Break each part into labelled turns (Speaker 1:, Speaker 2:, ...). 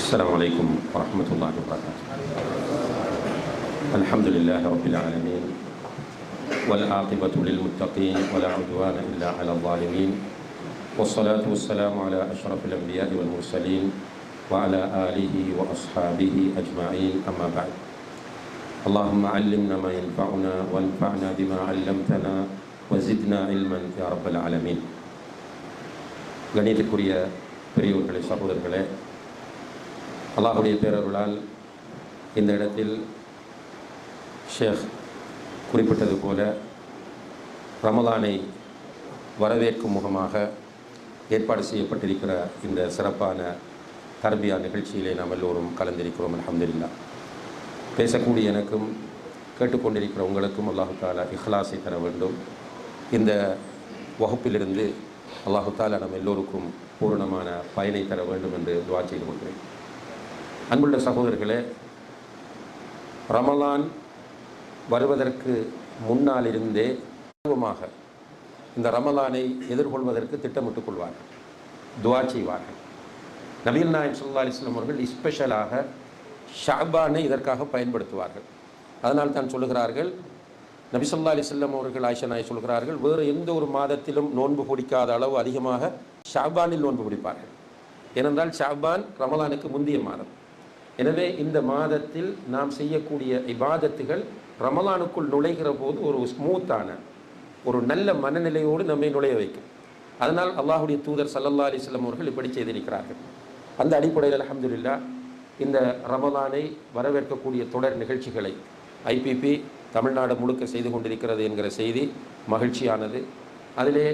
Speaker 1: السلام عليكم ورحمة الله وبركاته. الحمد لله رب العالمين والعاقبة للمتقين ولا عدوان إلا على الظالمين والصلاة والسلام على أشرف الأنبياء والمرسلين وعلى آله وأصحابه أجمعين أما بعد. اللهم علمنا ما ينفعنا وانفعنا بما علمتنا وزدنا علما يا رب العالمين. கணியத்துக்குரிய பெரியவர்களே, சகோதரர்களே, அல்லாஹுடைய பேரருளால் இந்த இடத்தில் ஷேக் குறிப்பிட்டது போல ரமலானை வரவேற்கும் முகமாக ஏற்பாடு செய்யப்பட்டிருக்கிற இந்த சிறப்பான தர்பியா நிகழ்ச்சியிலே நாம் எல்லோரும் கலந்திருக்கிறோம். அல்ஹம்துலில்லாஹ். பேசக்கூடிய எனக்கும் கேட்டுக்கொண்டிருக்கிற உங்களுக்கும் அல்லாஹு தாலா இஹ்லாஸை தர வேண்டும். இந்த வகுப்பிலிருந்து அல்லாஹு தாலா நம்ம எல்லோருக்கும் பூரணமான பயனை தர வேண்டும் என்று துஆ செய்து கொள்கிறேன். அன்புள்ள சகோதரர்களே, ரமலான் வருவதற்கு முன்னாலிருந்தே இந்த ரமலானை எதிர்கொள்வதற்கு திட்டமிட்டுக் கொள்வார்கள், துஆ செய்வார்கள். நபிகள் நாயகம் ஸல்லல்லாஹு அலைஹி வஸல்லம் அவர்கள் ஸ்பெஷலாக ஷஅபானை இதற்காக பயன்படுத்துவார்கள். அதனால் தான் சொல்லுகிறார்கள், நபி ஸல்லல்லாஹு அலைஹி வஸல்லம் அவர்கள் ஆயிஷா நாயகி சொல்கிறார்கள், வேறு எந்த ஒரு மாதத்திலும் நோன்பு பிடிக்காத அளவு அதிகமாக ஷஅபானில் நோன்பு பிடிப்பார்கள். ஏனென்றால் ஷஅபான் ரமலானுக்கு முந்தைய மாதம். எனவே இந்த மாதத்தில் நாம் செய்யக்கூடிய இபாதத்துகள் ரமலானுக்குள் நுழைகிற போது ஒரு ஸ்மூத்தான ஒரு நல்ல மனநிலையோடு நம்மை நுழைய வைக்கும். அதனால் அல்லாஹுடைய தூதர் ஸல்லல்லாஹு அலைஹி வஸல்லம் அவர்கள் இப்படி செய்திருக்கிறார்கள். அந்த அடிப்படையில் அல்ஹம்துலில்லாஹ் இந்த ரமலானை வரவேற்கக்கூடிய தொடர் நிகழ்ச்சிகளை ஐபிபி தமிழ்நாடு முழுக்க செய்து கொண்டிருக்கிறது என்கிற செய்தி மகிழ்ச்சியானது. அதிலே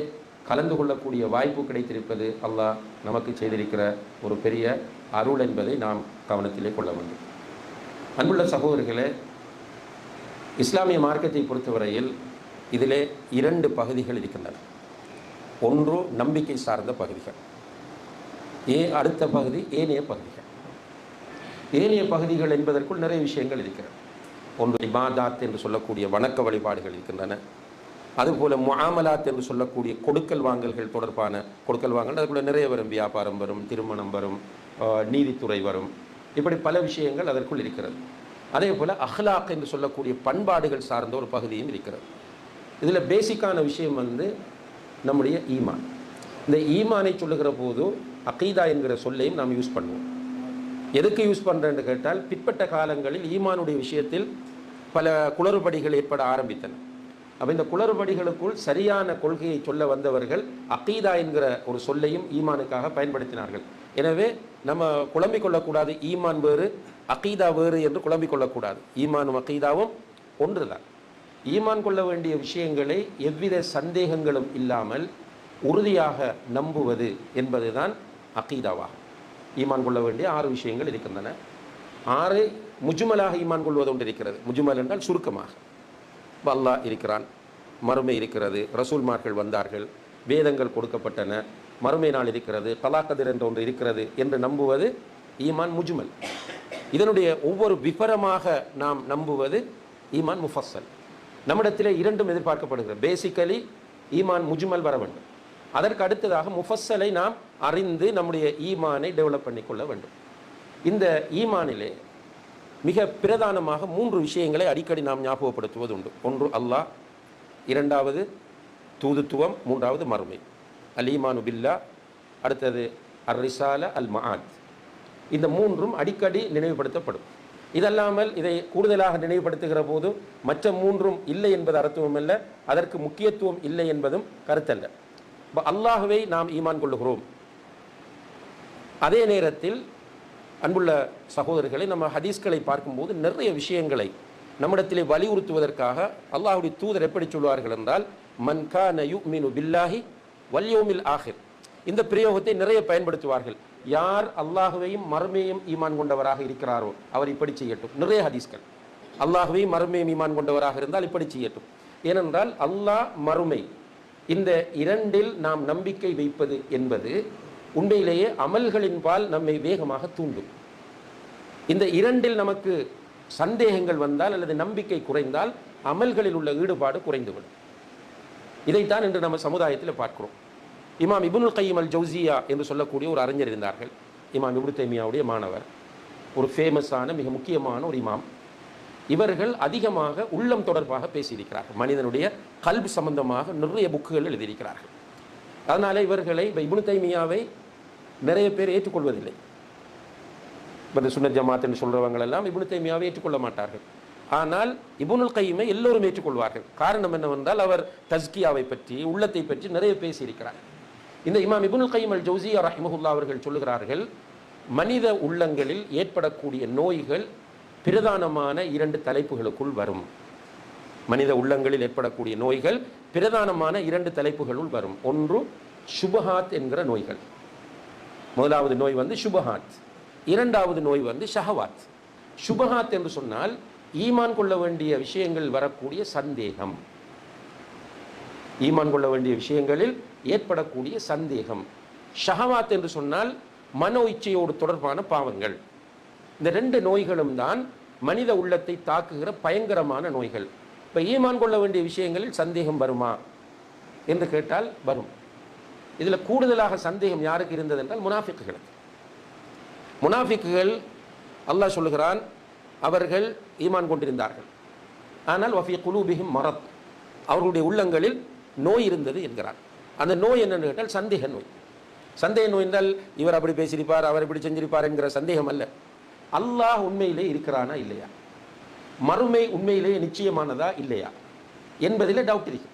Speaker 1: கலந்து கொள்ளக்கூடிய வாய்ப்பு கிடைத்திருப்பது அல்லாஹ் நமக்கு செய்திருக்கிற ஒரு பெரிய அருள் என்பதை நாம் கவனத்திலே கொள்ள வேண்டும். அன்புள்ள சகோதரர்களே, இஸ்லாமிய மார்க்கத்தை பொறுத்தவரையில் இதிலே இரண்டு பகுதிகள் இருக்கின்றன. ஒன்று நம்பிக்கை சார்ந்த பகுதிகள், அடுத்த பகுதி ஏனைய பகுதிகள். ஏனைய பகுதிகள் என்பதற்குள் நிறைய விஷயங்கள் இருக்கிறது. ஒன்று இபாதாத் என்று சொல்லக்கூடிய வணக்க வழிபாடுகள் இருக்கின்றன. அதுபோல் முஆமலாத் என்று சொல்லக்கூடிய கொடுக்கல் வாங்கல்கள் தொடர்பான கொடுக்கல் வாங்கல், அதுக்குள்ள நிறைய வரும். வியாபாரம் வரும், திருமணம் வரும், நீதித்துறை வரும், இப்படி பல விஷயங்கள் அதற்குள் இருக்கிறது. அதே போல் அஹ்லாக் என்று சொல்லக்கூடிய பண்பாடுகள் சார்ந்த ஒரு பகுதியும் இருக்கிறது. இதில் பேசிக்கான விஷயம் நம்முடைய ஈமான். இந்த ஈமானை சொல்லுகிற போது அகீதா என்கிற சொல்லையும் நாம் யூஸ் பண்ணுவோம். எதுக்கு யூஸ் பண்ணுறேன்னு கேட்டால், பிற்பட்ட காலங்களில் ஈமானுடைய விஷயத்தில் பல குளறுபடிகள் ஏற்பட ஆரம்பித்தன. அப்போ இந்த குளறுபடிகளுக்குள் சரியான கொள்கையை சொல்ல வந்தவர்கள் அகீதா என்கிற ஒரு சொல்லையும் ஈமானுக்காக பயன்படுத்தினார்கள். எனவே நம்ம குழம்பிக் கொள்ளக்கூடாது, ஈமான் வேறு அகீதா வேறு என்று குழம்பிக் கொள்ளக்கூடாது. ஈமானும் அகீதாவும் ஒன்று தான். ஈமான் கொள்ள வேண்டிய விஷயங்களை எவ்வித சந்தேகங்களும் இல்லாமல் உறுதியாக நம்புவது என்பது தான் அகீதாவாகும். ஈமான் கொள்ள வேண்டிய 6 விஷயங்கள் இருக்கின்றன. 6 முஜ்மலாக ஈமான் கொள்வது ஒன்று இருக்கிறது. முஜ்மல் என்றால் சுருக்கமாக, அல்லாஹ் இருக்கிறான், மறுமை இருக்கிறது, ரசூல்மார்கள் வந்தார்கள், வேதங்கள் கொடுக்கப்பட்டன, மறுமை நாள் இருக்கிறது, கலாக்கதிர் என்ற ஒன்று இருக்கிறது என்று நம்புவது ஈமான் முஜ்மல். இதனுடைய ஒவ்வொரு விபரமாக நாம் நம்புவது ஈமான் முஃபஸ்ஸல். நம்மிடத்திலே இரண்டும் எதிர்பார்க்கப்படுகிறது. பேசிக்கலி ஈமான் முஜ்மல் வர வேண்டும். அதற்கு அடுத்ததாக முஃபஸ்ஸலை நாம் அறிந்து நம்முடைய ஈமானை டெவலப் பண்ணிக்கொள்ள வேண்டும். இந்த ஈமானிலே மிக பிரதானமாக 3 விஷயங்களை அடிக்கடி நாம் ஞாபகப்படுத்துவது உண்டு. ஒன்று அல்லாஹ், இரண்டாவது தூதுத்துவம், மூன்றாவது மறுமை. அல் ஈமானு பில்லா, அடுத்தது அர் ரிசால அல் மஆத். இந்த 3ம் அடிக்கடி நினைவுபடுத்தப்படும். இதல்லாமல் இதை கூடுதலாக நினைவுபடுத்துகிற போது மற்ற 3ம் இல்லை என்பது அர்த்தமும் அல்ல, அதற்கு முக்கியத்துவம் இல்லை என்பதும் கருத்தல்ல. இப்போ அல்லாஹ்வை நாம் ஈமான் கொள்ளுகிறோம். அதே நேரத்தில் அன்புள்ள சகோதரர்களை, நம்ம ஹதீஸ்களை பார்க்கும்போது நிறைய விஷயங்களை நம்மிடத்திலே வலியுறுத்துவதற்காக அல்லாஹ்வுடைய தூதர் எப்படி சொல்வார்கள் என்றால், மன் கான யுமினு பில்லாஹி வல் யௌமில் ஆஹிர். இந்த பிரயோகத்தை நிறைய பயன்படுத்துவார்கள். யார் அல்லாஹ்வையும் மறுமையும் ஈமான் கொண்டவராக இருக்கிறாரோ அவர் இப்படி செய்யட்டும். நிறைய ஹதீஸ்கள் அல்லாஹ்வையும் மறுமையும் ஈமான் கொண்டவராக இருந்தால் இப்படி செய்யட்டும். ஏனென்றால் அல்லாஹ் மறுமை இந்த இரண்டில் நாம் நம்பிக்கை வைப்பது என்பது உண்மையிலேயே அமல்களின் பால் நம்மை வேகமாக தூண்டும். இந்த இரண்டில் நமக்கு சந்தேகங்கள் வந்தால் அல்லது நம்பிக்கை குறைந்தால் அமல்களில் உள்ள ஈடுபாடு குறைந்துவிடும். இதைத்தான் இன்று நம்ம சமுதாயத்தில் பார்க்கிறோம். இமாம் இப்னுல் கையிம் அல் ஜௌசியா என்று சொல்லக்கூடிய ஒரு அறிஞர் இருந்தார்கள். இமாம் இப்னு தைமியாவுடைய மாணவர். ஒரு ஃபேமஸான மிக முக்கியமான ஒரு இமாம். இவர்கள் அதிகமாக உள்ளம் தொடர்பாக பேசியிருக்கிறார்கள். மனிதனுடைய கல்வி சம்பந்தமாக நிறைய புக்குகள் எழுதியிருக்கிறார்கள். அதனால் இவர்களை இப்னு தைமியாவை நிறைய பேர் ஏற்றுக்கொள்வதில்லை. இப்போ இந்த சுன்னத் ஜமாத் என்று சொல்கிறவங்களெல்லாம் இப்னு தைமியாவை ஏற்றுக்கொள்ள மாட்டார்கள். ஆனால் இப்னுல் கையிமை எல்லோரும் ஏற்றுக்கொள்வார்கள். காரணம் என்னவென்றால் அவர் தஸ்கியாவை பற்றி, உள்ளத்தை பற்றி நிறைய பேசியிருக்கிறார். இந்த இமாம் இப்னுல் கையிம் அல் ஜௌசியா ரஹிமஹுல்லா அவர்கள் சொல்லுகிறார்கள், மனித உள்ளங்களில் ஏற்படக்கூடிய நோய்கள் பிரதானமான 2 தலைப்புகளுக்குள் வரும். மனித உள்ளங்களில் ஏற்படக்கூடிய நோய்கள் பிரதானமான 2 தலைப்புகளுள் வரும். ஒன்று சுபஹாத் என்கிற நோய்கள். முதலாவது நோய் வந்து சுபஹாத், இரண்டாவது நோய் வந்து ஷஹவாத். சுபஹாத் என்று சொன்னால் ஈமான் கொள்ள வேண்டிய விஷயங்கள் வரக்கூடிய சந்தேகம், ஈமான் கொள்ள வேண்டிய விஷயங்களில் ஏற்படக்கூடிய சந்தேகம். ஷஹவாத் என்று சொன்னால் மனோ இச்சையோடு தொடர்பான பாவங்கள். இந்த 2 நோய்களும் தான் மனித உள்ளத்தை தாக்குகிற பயங்கரமான நோய்கள். இப்போ ஈமான் கொள்ள வேண்டிய விஷயங்களில் சந்தேகம் வருமா என்று கேட்டால் வரும். இதில் கூடுதலாக சந்தேகம் யாருக்கு இருந்தது என்றால் முனாஃபிக்குகளுக்கு. முனாஃபிக்குகள் அல்லாஹ் சொல்லுகிறான், அவர்கள் ஈமான் கொண்டிருந்தார்கள், ஆனால் வஃபி குலூபிஹிம் மரத், அவர்களுடைய உள்ளங்களில் நோய் இருந்தது என்கிறார். அந்த நோய் என்னென்னு கேட்டால் சந்தேக நோய். சந்தேக நோய் என்றால் இவர் அப்படி பேசியிருப்பார், அவர் இப்படி செஞ்சிருப்பார் என்கிற சந்தேகம் அல்ல. அல்லாஹ் உண்மையிலே இருக்கிறானா இல்லையா, மறுமை உண்மையிலே நிச்சயமானதா இல்லையா என்பதில் டவுட் இருக்கு.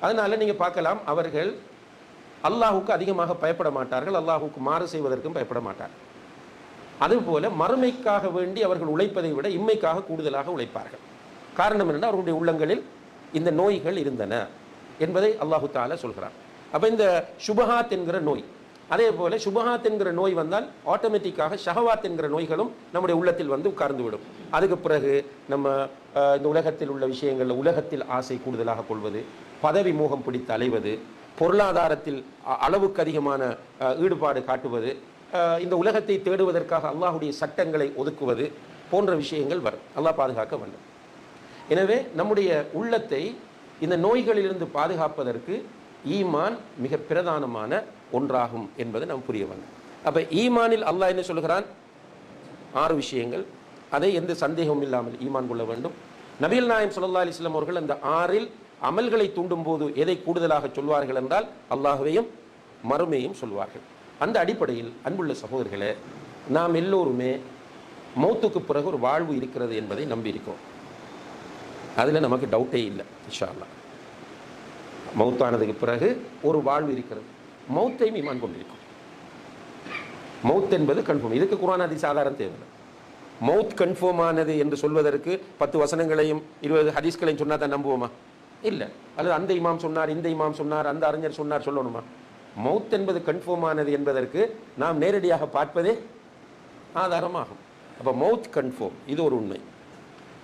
Speaker 1: அதனால நீங்கள் பார்க்கலாம், அவர்கள் அல்லாஹுக்கு அதிகமாக பயப்பட மாட்டார்கள், அல்லாஹுக்கு மாறு செய்வதற்கும் பயப்பட மாட்டார்கள். அதுபோல மறுமைக்காக வேண்டி அவர்கள் உழைப்பதை விட இம்மைக்காக கூடுதலாக உழைப்பார்கள். காரணம் என்னென்னா அவர்களுடைய உள்ளங்களில் இந்த நோய்கள் இருந்தன என்பதை அல்லாஹு தாலா சொல்கிறார். அப்போ இந்த சுபஹாத் என்கிற நோய், அதே போல சுபஹாத் என்கிற நோய் வந்தால் ஆட்டோமேட்டிக்காக ஷஹவாத் என்கிற நோய்களும் நம்முடைய உள்ளத்தில் வந்து உட்கார்ந்து விடும். அதுக்கு பிறகு நம்ம இந்த உலகத்தில் உள்ள விஷயங்களில் உலகத்தில் ஆசை கூடுதலாக கொள்வது, பதவி மோகம் பிடித்து அலைவது, பொருளாதாரத்தில் அளவுக்கு அதிகமான ஈடுபாடு காட்டுவது, இந்த உலகத்தை தேடுவதற்காக அல்லாஹுடைய சட்டங்களை ஒதுக்குவது போன்ற விஷயங்கள் வரும். அல்லாஹ் பாதுகாக்க வேண்டும். எனவே நம்முடைய உள்ளத்தை இந்த நோய்களிலிருந்து பாதுகாப்பதற்கு ஈமான் மிக பிரதானமான ஒன்றாகும் என்பதை நாம் புரிய வேண்டும். அப்போ ஈமானில் அல்லாஹ் என்ன சொல்கிறான்? 6 விஷயங்கள். அதை எந்த சந்தேகமும் இல்லாமல் ஈமான் கொள்ள வேண்டும். நபிகள் நாயகம் ஸல்லல்லாஹு அலைஹி வஸல்லம் அவர்கள் அந்த 6இல் அமல்களை தூண்டும் போது எதை கூடுதலாக சொல்வார்கள் என்றால் அல்லாஹ்வையும் மறுமையும் சொல்வார்கள். அந்த அடிப்படையில் அன்புள்ள சகோதரர்களே, நாம் எல்லோருமே மௌத்துக்கு பிறகு ஒரு வாழ்வு இருக்கிறது என்பதை நம்பியிருக்கோம். அதில் நமக்கு டவுட்டே இல்லை. இன்ஷா அல்லாஹ் மௌத்தானதுக்கு பிறகு ஒரு வாழ்வு இருக்கிறது. மௌத்தையும் ஈமான் கொண்டிருக்கும். மௌத் என்பது கன்ஃபார்ம். இதுக்கு குர்ஆன் ஹதீஸ் ஆதாரம் தேவையில்லை. மௌத் கன்ஃபார்ம் ஆனது என்று சொல்வதற்கு 10 வசனங்களையும் 20 ஹதீஸ்களையும் சொன்னால் தான் நம்புவோமா? இல்லை. அல்லது அந்த இமாம் சொன்னார், இந்த இமாம் சொன்னார், அந்த அறிஞர் சொன்னார் சொல்லணுமா? மௌத் என்பது கன்ஃபார்ம் ஆனது என்பதற்கு நாம் நேரடியாக பார்ப்பதே ஆதாரமாகும். அப்போ மௌத் கன்ஃபார்ம், இது ஒரு உண்மை.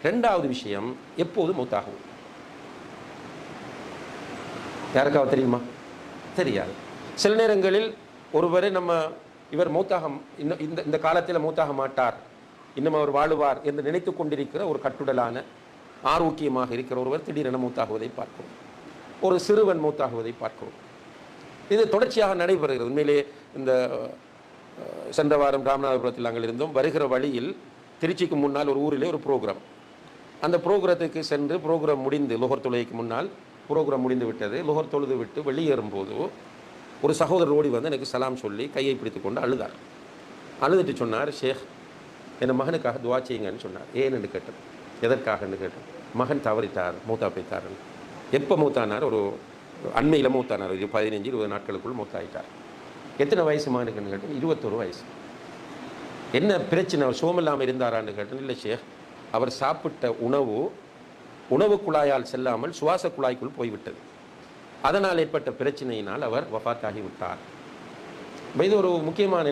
Speaker 1: 2வது விஷயம், எப்போது மௌத்தாகும் யாருக்காவது தெரியுமா? தெரியாது. சில நேரங்களில் ஒருவரை இவர் மௌத்தாக இந்த காலத்தில் மௌத்தாக மாட்டார், இன்னும் அவர் வாழுவார் என்று நினைத்து கொண்டிருக்கிற ஒரு கட்டுடலான ஆரோக்கியமாக இருக்கிற ஒருவர் திடீரென மௌத்தாகுவதை பார்க்கிறோம். ஒரு சிறுவன் மௌத்தாகுவதை பார்க்கிறோம். இது தொடர்ச்சியாக நடைபெறுகிறது. உண்மையிலே இந்த சென்ற வாரம் ராமநாதபுரத்தில் நாங்கள் இருந்தோம். வருகிற வழியில் திருச்சிக்கு முன்னால் ஒரு ஊரிலே ஒரு ப்ரோக்ராம். அந்த ப்ரோக்ராத்துக்கு சென்று ப்ரோக்ராம் முடிந்து லோகர் தொழுகைக்கு முன்னால் ப்ரோக்ராம் முடிந்து விட்டது. லோகர் தொழுது விட்டு வெளியேறும்போது ஒரு சகோதரர் ஓடி வந்து எனக்கு சலாம் சொல்லி கையை பிடித்து கொண்டு அழுதார். அழுதுட்டு சொன்னார், ஷேக் என் மகனுக்காக துவா செய்யுங்கன்னு சொன்னார். ஏன்னு கேட்டேன். எதற்காகன்னு கேட்டேன். மகன் தவறிட்டார், மூத்தா போய்த்தார். எப்போ மூத்தானார்? ஒரு அண்மையில் மூத்தானார். 15-20 நாட்களுக்குள் மூத்தாயிட்டார். எத்தனை வயசு மகனுக்குன்னு கேட்டேன். 21 வயசு. என்ன பிரச்சனை, சோமில்லாமல் இருந்தாரான்னு கேட்டேன். இல்லை ஷேக், அவர் சாப்பிட்ட உணவு குழாயால் செல்லாமல் சுவாச குழாய்க்குள் போய்விட்டது. அதனால் ஏற்பட்ட பிரச்சனையினால் அவர் வஃபாத்தாகிவிட்டார். இது ஒரு முக்கியமான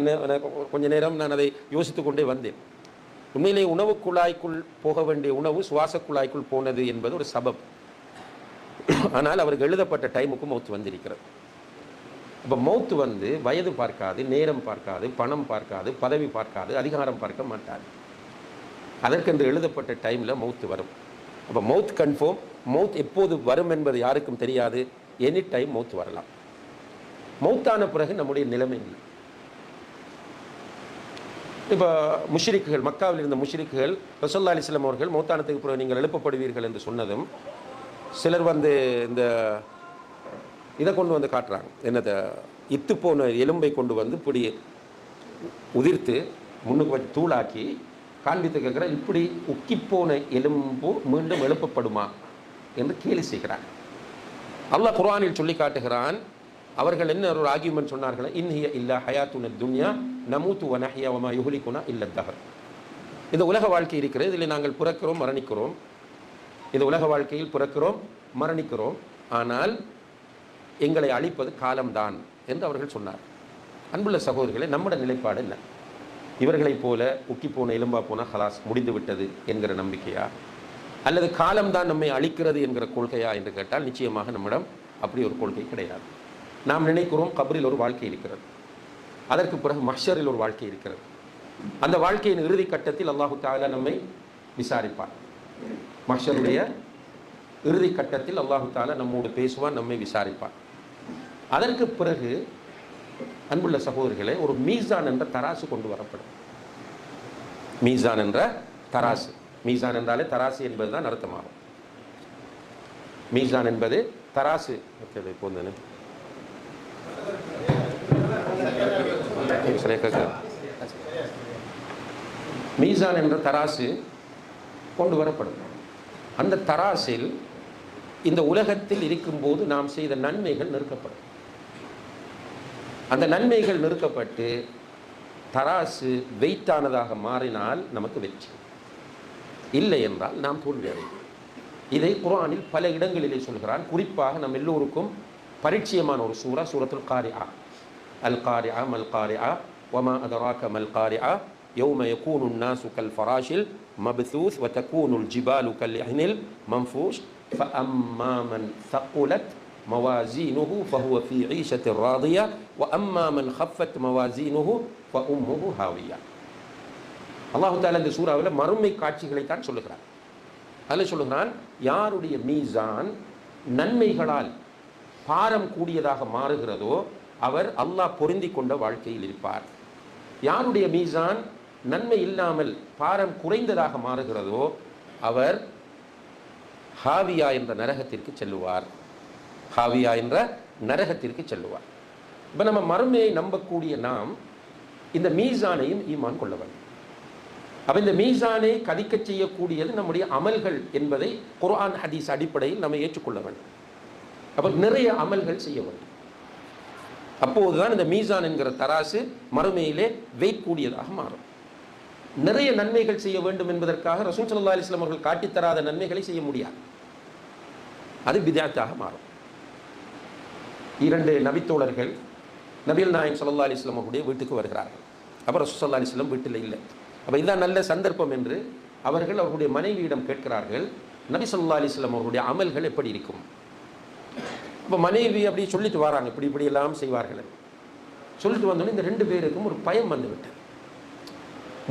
Speaker 1: கொஞ்ச நேரம் நான் அதை யோசித்து கொண்டே வந்தேன். உண்மையிலே உணவு குழாய்க்குள் போக வேண்டிய உணவு சுவாச குழாய்க்குள் போனது என்பது ஒரு சபப். ஆனால் அவருக்கு எழுதப்பட்ட டைமுக்கு மௌத்து வந்திருக்கிறது. அப்போ மௌத்து வந்து வயது பார்க்காது, நேரம் பார்க்காது, பணம் பார்க்காது, பதவி பார்க்காது, அதிகாரம் பார்க்க மாட்டாது. அதற்கென்று எழுதப்பட்ட டைமில் மௌத்து வரும். அப்போ மௌத் கன்ஃபார்ம். மௌத் எப்போது வரும் என்பது யாருக்கும் தெரியாது. எனி டைம் மௌத்து வரலாம். மௌத்தான பிறகு நம்முடைய நிலைமை இல்லை. இப்போ முஷ்ரிக்குகள், மக்காவில் இருந்த முஷ்ரிக்குகள் ரசூலுல்லாஹி அலைஹி வஸல்லம் அவர்கள் மௌத்தானத்துக்கு பிறகு நீங்கள் எழுப்பப்படுவீர்கள் என்று சொன்னதும் சிலர் வந்து இந்த இதை கொண்டு வந்து காட்டுறாங்க, என்னதை இத்து போன எலும்பை கொண்டு வந்து இப்படி உதிர்த்து முன்னுக்கு வச்சு தூளாக்கி காண்பித்து கேட்குற, இப்படி உக்கிப்போன எலும்பு மீண்டும் எழுப்பப்படுமா என்று கேலி செய்கிறார். அல்லாஹ் குர்ஆனில் சொல்லி காட்டுகிறான், அவர்கள் என்ன ஒரு ஆர்கியூமெண்ட் சொன்னார்கள், இன்ஹிய இல்லா ஹயாத்துன துன்யா நமூத்து வ நஹ்யா வ மா யுஹ்லிகுனா இல்ல தஹர். இந்த உலக வாழ்க்கை இருக்கிறது, இதில் நாங்கள் பிறக்கிறோம் மரணிக்கிறோம், இந்த உலக வாழ்க்கையில் பிறக்கிறோம் மரணிக்கிறோம், ஆனால் எங்களை அழிப்பது காலம்தான் என்று அவர்கள் சொன்னார். அன்புள்ள சகோதரர்களே, நம்முடைய நிலைப்பாடு என்ன? இவர்களைப் போல உக்கி போன எலும்பா போனால் ஹலாஸ் முடிந்து விட்டது என்கிற நம்பிக்கையா, அல்லது காலம்தான் நம்மை அழிக்கிறது என்கிற கொள்கையா என்று கேட்டால் நிச்சயமாக நம்மிடம் அப்படி ஒரு கொள்கை கிடையாது. நாம் நினைக்கிறோம் கபரில் ஒரு வாழ்க்கை இருக்கிறது, அதற்கு பிறகு மஹ்ஷரில் ஒரு வாழ்க்கை இருக்கிறது. அந்த வாழ்க்கையின் இறுதி கட்டத்தில் அல்லாஹு தஆலா நம்மை விசாரிப்பார். மஹ்ஷருடைய இறுதி கட்டத்தில் அல்லாஹு தஆலா நம்மோடு பேசுவான், நம்மை விசாரிப்பார். அதற்கு பிறகு அன்புள்ள சகோதரர்களே, ஒரு மீசான் என்ற தராசு கொண்டு வரப்படும். மீசான் என்ற தராசு, மீசான் என்றாலே தராசு என்பதுதான் அர்த்தமாகும். மீசான் என்பது தராசு. மீசான் என்ற தராசு கொண்டு வரப்படும். அந்த தராசில் இந்த உலகத்தில் இருக்கும்போது நாம் செய்த நன்மைகள் நிறுக்கப்படும். அந்த நன்மைகள் நிறுக்கப்பட்டு தராசு வெயிட்டானதாக மாறினால் நமக்கு வெற்றி, இல்லை என்றால் நாம் தோல்வியடைவோம். இதை குர்ஆனில் பல இடங்களிலே சொல்கிறான். குறிப்பாக நம் எல்லோருக்கும் பரிச்சயமான ஒரு சூரா சூரத்துல் காரிஆ. அல் காரிஆ மல் காரிஆ வமா அதராக மல் காரிஆ யௌம யகூனு الناس كالفراش المبثوث وتكون الجبال كالعهن المنفوش فأما من ثقلت موازينه فهو في عيشة راضية وأما من خفت موازينه فأمه هاوية. அல்லாஹு தஆலா இந்த சூராவில் மறுமை காட்சிகளை தான் சொல்லுகிறார். அதில் சொல்லுகிறான், யாருடைய மீசான் நன்மைகளால் பாரம் கூடியதாக மாறுகிறதோ அவர் அல்லாஹ் பொருந்தி கொண்ட வாழ்க்கையில் இருப்பார். யாருடைய மீசான் நன்மை இல்லாமல் பாரம் குறைந்ததாக மாறுகிறதோ அவர் ஹாவியா என்ற நரகத்திற்கு செல்லுவார். ஹாவியா என்ற நரகத்திற்கு செல்லுவார். இப்போ நம்ம மறுமையை நம்பக்கூடிய நாம் இந்த மீசானையும் ஈமான் கொள்ள வேண்டும். அப்போ இந்த மீசானை கதிக்க செய்யக்கூடியது நம்முடைய அமல்கள் என்பதை குர்ஆன் ஹதீஸ் அடிப்படையில் நம்ம ஏற்றுக்கொள்ள வேண்டும். அப்போ நிறைய அமல்கள் செய்ய வேண்டும். அப்போதுதான் இந்த மீசான் என்கிற தராசு மறுமையிலே வெயிட் கூடியதாக மாறும். நிறைய நன்மைகள் செய்ய வேண்டும் என்பதற்காக ரசூல் ஸல்லல்லாஹு அலைஹி வஸல்லம் அவர்கள் காட்டித்தராத நன்மைகளை செய்ய முடியாது, அது பித்அத்தாக மாறும். இரண்டு நபித்தோழர்கள் நபிகள் நாயகம் ஸல்லல்லாஹு அலைஹி வஸல்லம் அவருடைய வீட்டுக்கு வருகிறார்கள். அப்போ ரசூல் ஸல்லல்லாஹு அலைஹி வஸல்லம் வீட்டில் இல்லை. அப்போ இதுதான் நல்ல சந்தர்ப்பம் என்று அவர்கள் அவருடைய மனைவியிடம் கேட்கிறார்கள், நபி ஸல்லல்லாஹு அலைஹி வஸல்லம் அவருடைய அமல்கள் எப்படி இருக்கும்? இப்போ மனைவி அப்படி சொல்லிட்டு வராங்க, இப்படி இப்படி எல்லாம் செய்வார்கள். சொல்லிட்டு வந்தோடனே இந்த ரெண்டு பேருக்கும் ஒரு பயம் வந்துவிட்டது.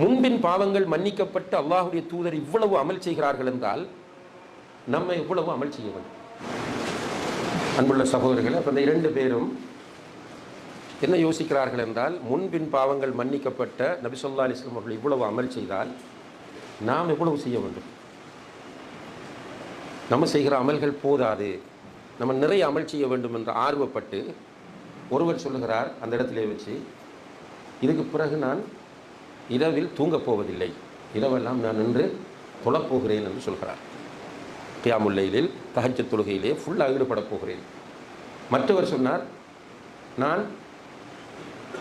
Speaker 1: முன்பின் பாவங்கள் மன்னிக்கப்பட்டு அல்லாஹுடைய தூதர் இவ்வளவு அமல் செய்கிறார்கள் என்றால் நம்ம எவ்வளவு அமல் செய்ய வேண்டும்? அன்புள்ள சகோதரர்கள், அப்போ இந்த இரண்டு பேரும் என்ன யோசிக்கிறார்கள் என்றால், முன்பின் பாவங்கள் மன்னிக்கப்பட்ட நபி ஸல்லல்லாஹு அலைஹி வஸல்லம் அவர்கள் இவ்வளவு அமல் செய்தால் நாம் எவ்வளவு செய்ய வேண்டும்? நம்ம செய்கிற அமல்கள் போதாது, நம்ம நிறைய அமல் செய்ய வேண்டும் என்று ஆர்வப்பட்டு ஒருவர் சொல்லுகிறார் அந்த இடத்திலே வச்சு, இதுக்கு பிறகு நான் இரவில் தூங்கப் போவதில்லை, இரவெல்லாம் நான் நின்று தொழப்போகிறேன் என்று சொல்கிறார். கியாமுல் லைலில் தஹஜ்ஜத் தொழுகையிலே ஃபுல்லாக ஈடுபடப் போகிறேன். மற்றவர் சொன்னார், நான்